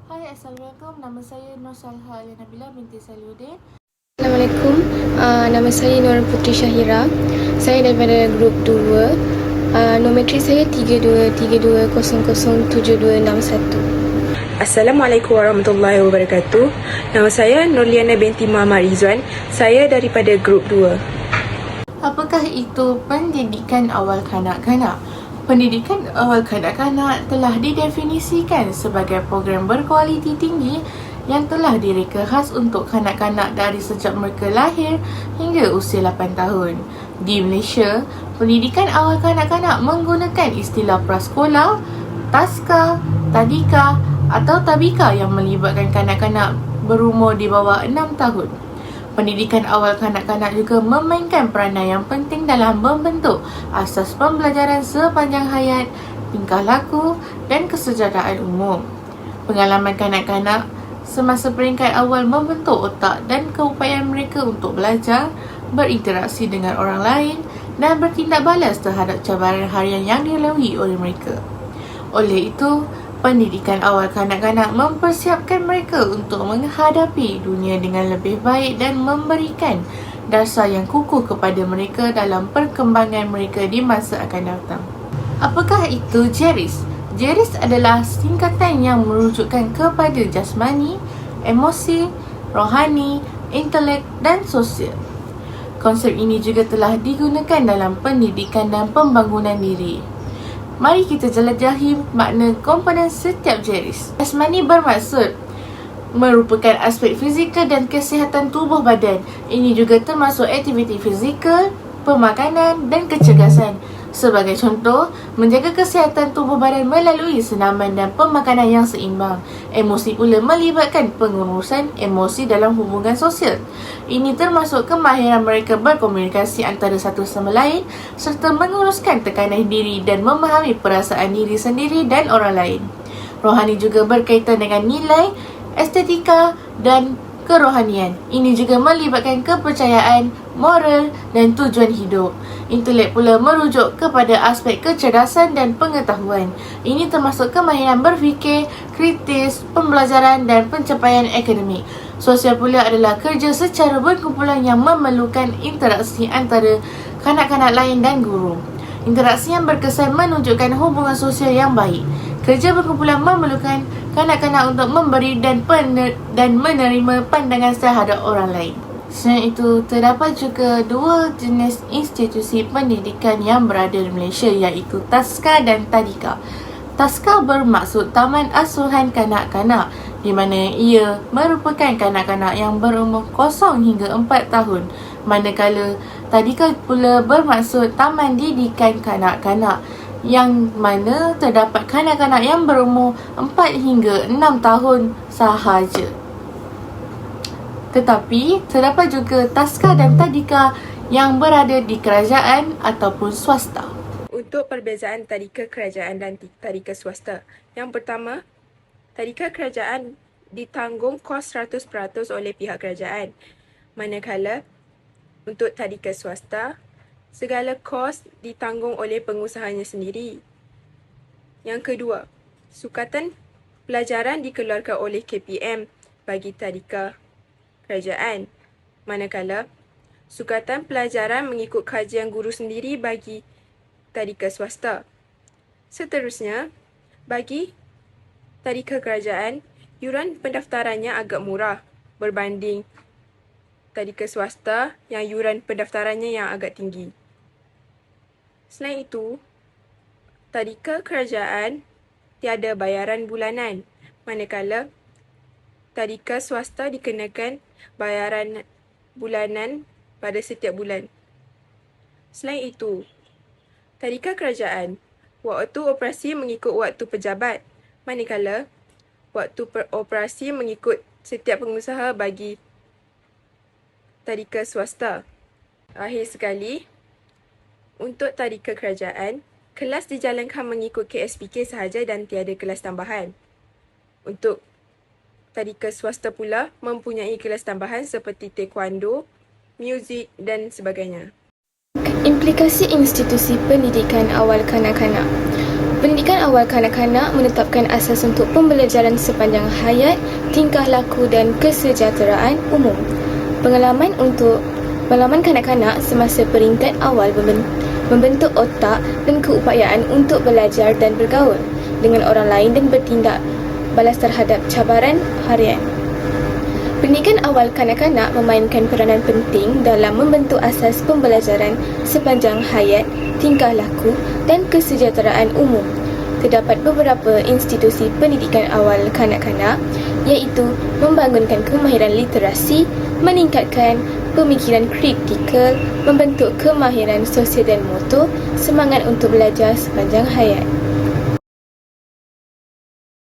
Hai, Assalamualaikum. Nama saya Nur Salha Alia Nabila binti Salihuddin. Assalamualaikum, nama saya Nur Putri Syahira. Saya daripada grup 2. Nometri saya 3232007261. Assalamualaikum warahmatullahi wabarakatuh. Nama saya Nurliana binti Muhammad Rizwan. Saya daripada grup 2. Apakah itu pendidikan awal kanak-kanak? Pendidikan awal kanak-kanak telah didefinisikan sebagai program berkualiti tinggi yang telah direka khas untuk kanak-kanak dari sejak mereka lahir hingga usia 8 tahun. Di Malaysia, pendidikan awal kanak-kanak menggunakan istilah prasekolah, taska, tadika atau tabika yang melibatkan kanak-kanak berumur di bawah 6 tahun. Pendidikan awal kanak-kanak juga memainkan peranan yang penting dalam membentuk asas pembelajaran sepanjang hayat, tingkah laku dan kesejahteraan umum. Pengalaman kanak-kanak semasa peringkat awal membentuk otak dan keupayaan mereka untuk belajar, berinteraksi dengan orang lain dan bertindak balas terhadap cabaran harian yang dilalui oleh mereka. Oleh itu, pendidikan awal kanak-kanak mempersiapkan mereka untuk menghadapi dunia dengan lebih baik dan memberikan dasar yang kukuh kepada mereka dalam perkembangan mereka di masa akan datang. Apakah itu JERIS? JERIS adalah singkatan yang merujukkan kepada jasmani, emosi, rohani, intelek dan sosial. Konsep ini juga telah digunakan dalam pendidikan dan pembangunan diri. Mari kita jelajahi makna komponen setiap JERIS. Jasmani bermaksud merupakan aspek fizikal dan kesihatan tubuh badan. Ini juga termasuk aktiviti fizikal, pemakanan dan kecergasan. Sebagai contoh, menjaga kesihatan tubuh badan melalui senaman dan pemakanan yang seimbang. Emosi pula melibatkan pengurusan emosi dalam hubungan sosial. Ini termasuk kemahiran mereka berkomunikasi antara satu sama lain serta menguruskan tekanan diri dan memahami perasaan diri sendiri dan orang lain. Rohani juga berkaitan dengan nilai, estetika dan kerohanian. Ini juga melibatkan kepercayaan, moral dan tujuan hidup. Intelek pula merujuk kepada aspek kecerdasan dan pengetahuan. Ini termasuk kemahiran berfikir, kritis, pembelajaran dan pencapaian akademik. Sosial pula adalah kerja secara berkumpulan yang memerlukan interaksi antara kanak-kanak lain dan guru. Interaksi yang berkesan menunjukkan hubungan sosial yang baik. Kerja berkumpulan memerlukan kanak-kanak untuk memberi dan menerima pandangan terhadap orang lain. Selain itu, terdapat juga dua jenis institusi pendidikan yang berada di Malaysia iaitu Taska dan Tadika. Taska bermaksud Taman Asuhan Kanak-kanak di mana ia merupakan kanak-kanak yang berumur 0 hingga 4 tahun. Manakala Tadika pula bermaksud Taman Didikan Kanak-kanak yang mana terdapat kanak-kanak yang berumur 4 hingga 6 tahun sahaja. Tetapi terdapat juga Taska dan Tadika yang berada di kerajaan ataupun swasta. Untuk perbezaan tadika kerajaan dan tadika swasta. Yang pertama, tadika kerajaan ditanggung kos 100% oleh pihak kerajaan. Manakala untuk tadika swasta, segala kos ditanggung oleh pengusahanya sendiri. Yang kedua, sukatan pelajaran dikeluarkan oleh KPM bagi tadika kerajaan. Manakala, sukatan pelajaran mengikut kajian guru sendiri bagi tadika swasta. Seterusnya, bagi tadika kerajaan, yuran pendaftarannya agak murah berbanding tadika swasta yang yuran pendaftarannya yang agak tinggi. Selain itu, tadika kerajaan tiada bayaran bulanan, manakala tadika swasta dikenakan bayaran bulanan pada setiap bulan. Selain itu, tadika kerajaan, waktu operasi mengikut waktu pejabat, manakala waktu operasi mengikut setiap pengusaha bagi tadika swasta. Akhir sekali, untuk tadika kerajaan, kelas dijalankan mengikut KSPK sahaja dan tiada kelas tambahan. Untuk tadika swasta pula mempunyai kelas tambahan seperti taekwondo, muzik dan sebagainya. Implikasi institusi pendidikan awal kanak-kanak. Pendidikan awal kanak-kanak menetapkan asas untuk pembelajaran sepanjang hayat, tingkah laku dan kesejahteraan umum. Pengalaman kanak-kanak semasa peringkat awal membentuk otak dan keupayaan untuk belajar dan bergaul dengan orang lain dan bertindak balas terhadap cabaran harian. Pendidikan awal kanak-kanak memainkan peranan penting dalam membentuk asas pembelajaran sepanjang hayat, tingkah laku dan kesejahteraan umum. Terdapat beberapa institusi pendidikan awal kanak-kanak iaitu membangunkan kemahiran literasi, meningkatkan pemikiran kritikal, membentuk kemahiran sosial dan motor, semangat untuk belajar sepanjang hayat.